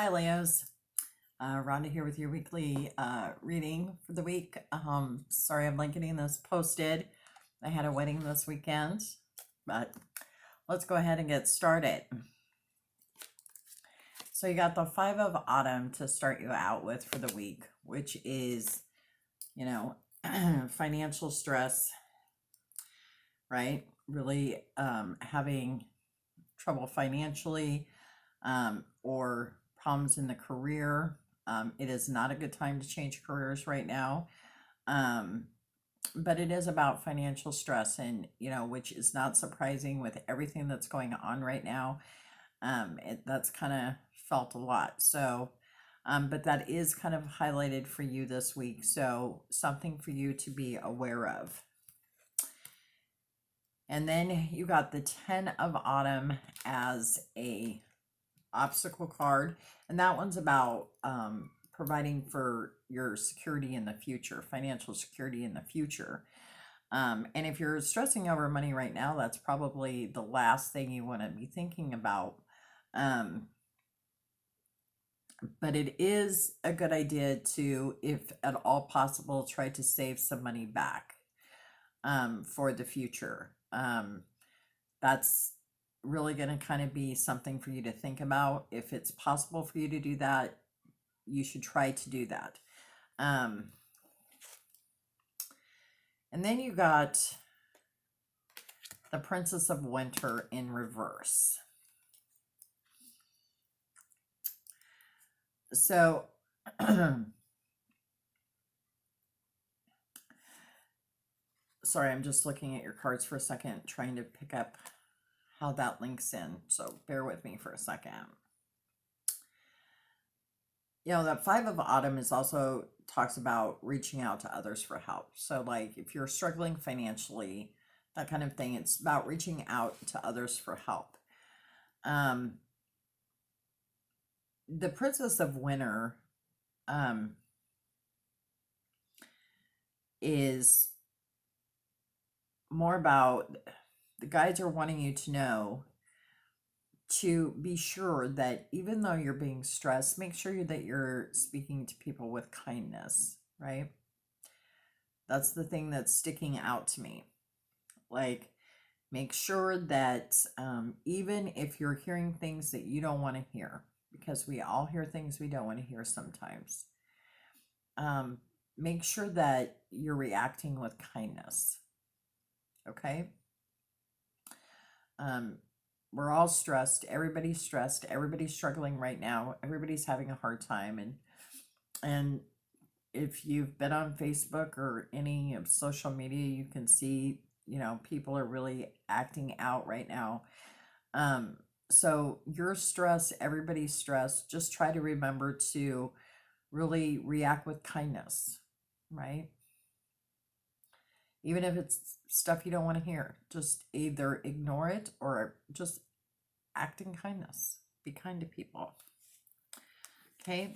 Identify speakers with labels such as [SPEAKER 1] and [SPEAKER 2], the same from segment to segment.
[SPEAKER 1] Hi, Leos. Rhonda here with your weekly reading for the week. Sorry I'm late getting this posted. I had a wedding this weekend, but let's go ahead and get started. So you got the Five of Autumn to start you out with for the week, which is, financial stress, right? Really having trouble financially, or problems in the career. It is not a good time to change careers right now. Um, but it is about financial stress, and which is not surprising with everything that's going on right now. That's kind of felt a lot. So, but that is kind of highlighted for you this week. So something for you to be aware of. And then you got the 10 of Autumn as a obstacle card, and that one's about providing for your security in the future, financial security in the future. And if you're stressing over money right now, that's probably the last thing you want to be thinking about. But it is a good idea to, if at all possible, try to save some money back for the future. That's really going to kind of be something for you to think about. If it's possible for you to do that, you should try to do that. And then you got the Princess of Winter in reverse. So, sorry, I'm just looking at your cards for a second, trying to pick up how that links in. So bear with me for a second. That Five of Autumn is also talks about reaching out to others for help. So like if you're struggling financially, that kind of thing, it's about reaching out to others for help. The Princess of Winter is more about, the guides are wanting you to know to be sure that even though you're being stressed, make sure that you're speaking to people with kindness, right? That's the thing that's sticking out to me. Like, make sure that even if you're hearing things that you don't want to hear, because we all hear things we don't want to hear sometimes, make sure that you're reacting with kindness. Okay? We're all stressed. Everybody's stressed. Everybody's struggling right now. Everybody's having a hard time. And if you've been on Facebook or any of social media, you can see, people are really acting out right now. So you're stressed, everybody's stressed. Just try to remember to really react with kindness, right? Even if it's stuff you don't want to hear, just either ignore it or just act in kindness. Be kind to people. Okay.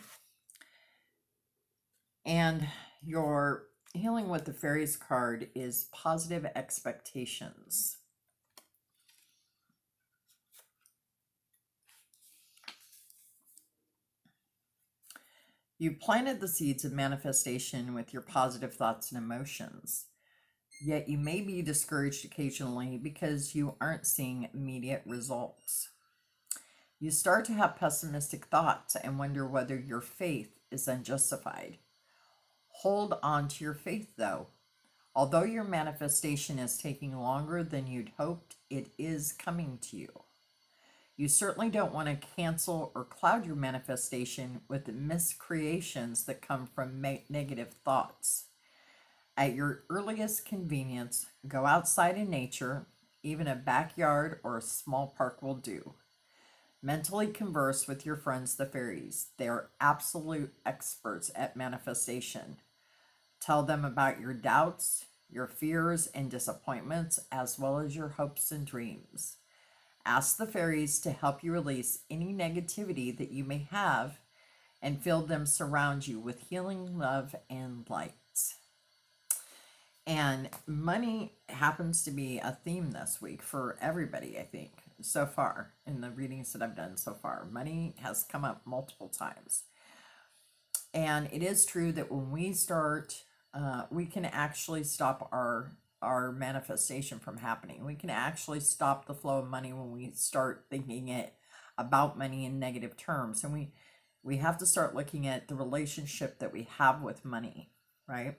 [SPEAKER 1] And your Healing with the Fairies card is positive expectations. You planted the seeds of manifestation with your positive thoughts and emotions. Yet you may be discouraged occasionally because you aren't seeing immediate results. You start to have pessimistic thoughts and wonder whether your faith is unjustified. Hold on to your faith, though. Although your manifestation is taking longer than you'd hoped, it is coming to you. You certainly don't want to cancel or cloud your manifestation with miscreations that come from negative thoughts. At your earliest convenience, go outside in nature. Even a backyard or a small park will do. Mentally converse with your friends, the fairies. They are absolute experts at manifestation. Tell them about your doubts, your fears and disappointments, as well as your hopes and dreams. Ask the fairies to help you release any negativity that you may have and feel them surround you with healing love and light. And money happens to be a theme this week for everybody, I think. so far in the readings that I've done so far. Money has come up multiple times. And it is true that when we start, we can actually stop our manifestation from happening. We can actually stop the flow of money when we start thinking it about money in negative terms. And we have to start looking at the relationship that we have with money, right?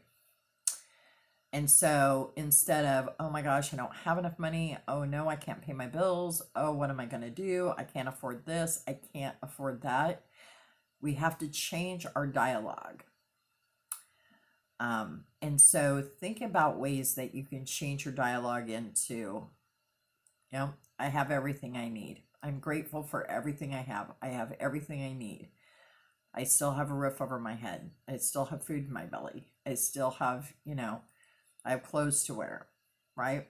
[SPEAKER 1] And so instead of, oh my gosh, I don't have enough money. Oh no, I can't pay my bills. Oh, what am I going to do? I can't afford this. I can't afford that. We have to change our dialogue. And so think about ways that you can change your dialogue into, I have everything I need. I'm grateful for everything I have. I have everything I need. I still have a roof over my head. I still have food in my belly. I still have, I have clothes to wear, right?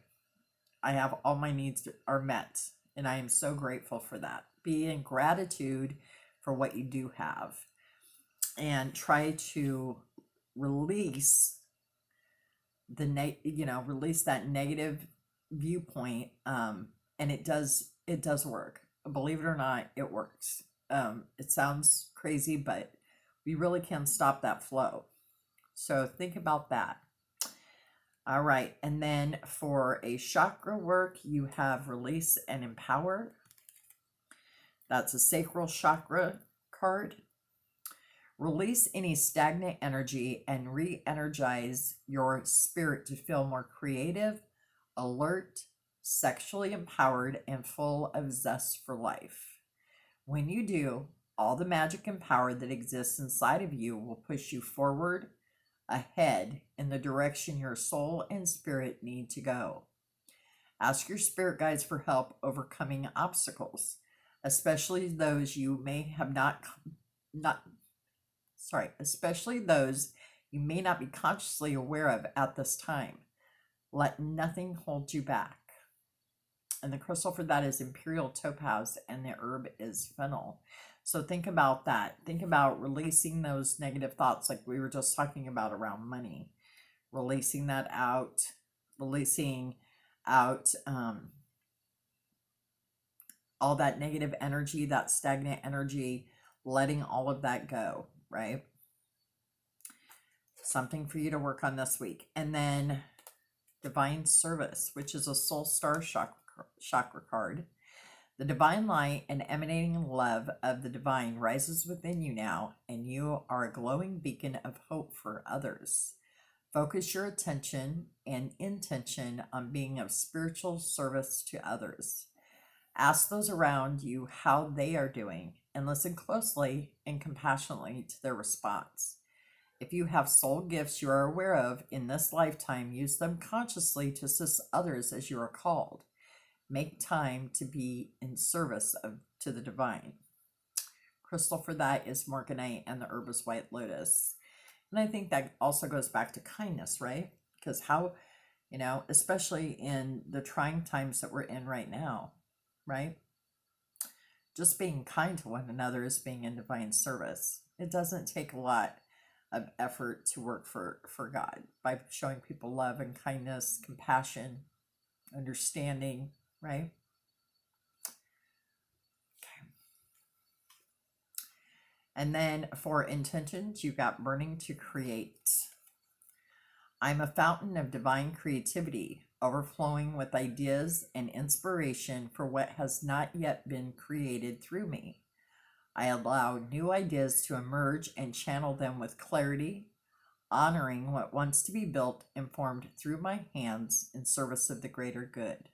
[SPEAKER 1] I have all my needs are met. And I am so grateful for that. Be in gratitude for what you do have. And try to release release that negative viewpoint. And it does work. Believe it or not, it works. It sounds crazy, but we really can stop that flow. So think about that. All right. And then for a chakra work, you have release and empower. That's a sacral chakra card. Release any stagnant energy and re-energize your spirit to feel more creative, alert, sexually empowered, and full of zest for life. When you do, all the magic and power that exists inside of you will push you forward, ahead, in the direction your soul and spirit need to go. Ask your spirit guides for help overcoming obstacles, especially those you may have especially those you may not be consciously aware of at this time. Let nothing hold you back. And the crystal for that is imperial topaz, and the herb is fennel. So think about that. Think about releasing those negative thoughts like we were just talking about around money. Releasing that out, releasing out all that negative energy, that stagnant energy, letting all of that go, right? Something for you to work on this week. And then divine service, which is a soul star chakra card. The divine light and emanating love of the divine rises within you now, and you are a glowing beacon of hope for others. Focus your attention and intention on being of spiritual service to others. Ask those around you how they are doing and listen closely and compassionately to their response. If you have soul gifts you are aware of in this lifetime, use them consciously to assist others as you are called. Make time to be in service to the divine. Crystal for that is morganite, and the herb is white lotus. And I think that also goes back to kindness, right? Because how, especially in the trying times that we're in right now, right? Just being kind to one another is being in divine service. It doesn't take a lot of effort to work for God by showing people love and kindness, compassion, understanding, right? Okay. And then for intentions, you've got burning to create. I'm a fountain of divine creativity, overflowing with ideas and inspiration for what has not yet been created through me. I allow new ideas to emerge and channel them with clarity, honoring what wants to be built and formed through my hands in service of the greater good.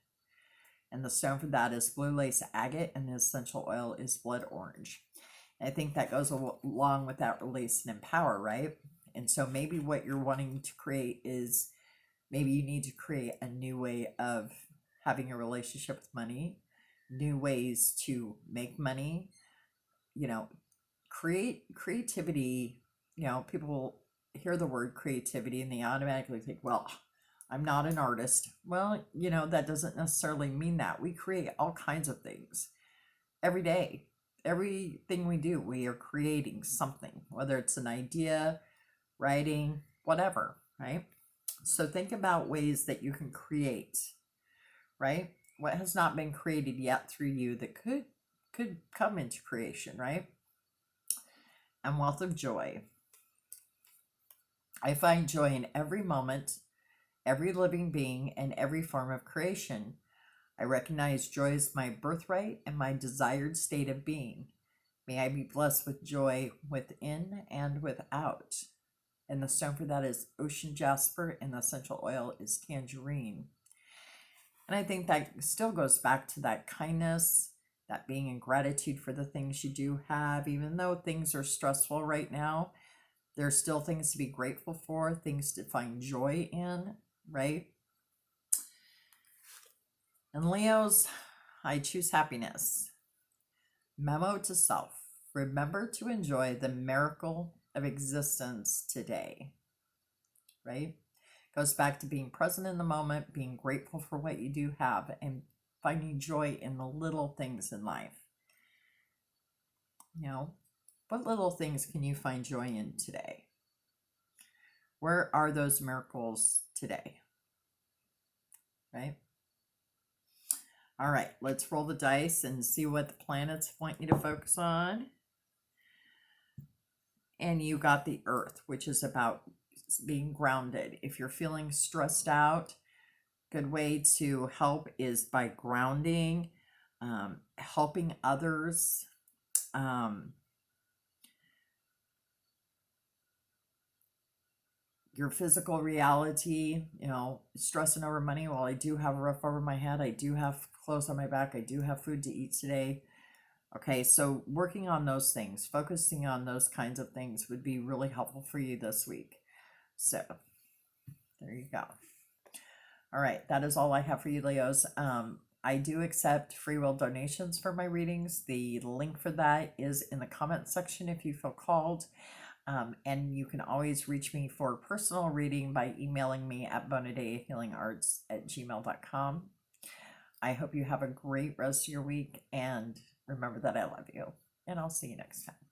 [SPEAKER 1] And the stone for that is blue lace agate, and the essential oil is blood orange. And I think that goes along with that release and empower, right? And so maybe what you're wanting to create is, maybe you need to create a new way of having a relationship with money, new ways to make money, creativity. People hear the word creativity and they automatically think, well, I'm not an artist. Well, that doesn't necessarily mean that. We create all kinds of things every day. Everything we do, we are creating something, whether it's an idea, writing, whatever, right? So think about ways that you can create, right? what has not been created yet through you that could come into creation, right? And wealth of joy. I find joy in every moment, every living being, and every form of creation. I recognize joy as my birthright and my desired state of being. May I be blessed with joy within and without. And the stone for that is ocean jasper, and the essential oil is tangerine. And I think that still goes back to that kindness, that being in gratitude for the things you do have, even though things are stressful right now. There's still things to be grateful for, things to find joy in, right? And Leos, I choose happiness. Memo to self. Remember to enjoy the miracle of existence today, right? Goes back to being present in the moment, being grateful for what you do have, and finding joy in the little things in life. You know, what little things can you find joy in today? Where are those miracles today? Right? All right, let's roll the dice and see what the planets want you to focus on. And you got the Earth, which is about being grounded. If you're feeling stressed out, good way to help is by grounding, helping others. Your physical reality, stressing over money. Well, I do have a roof over my head. I do have clothes on my back. I do have food to eat today. Okay, so working on those things, focusing on those kinds of things would be really helpful for you this week. So there you go. All right, that is all I have for you, Leos. I do accept free will donations for my readings. The link for that is in the comment section if you feel called. And you can always reach me for personal reading by emailing me at bonadehealingarts@gmail.com. I hope you have a great rest of your week, and remember that I love you, and I'll see you next time.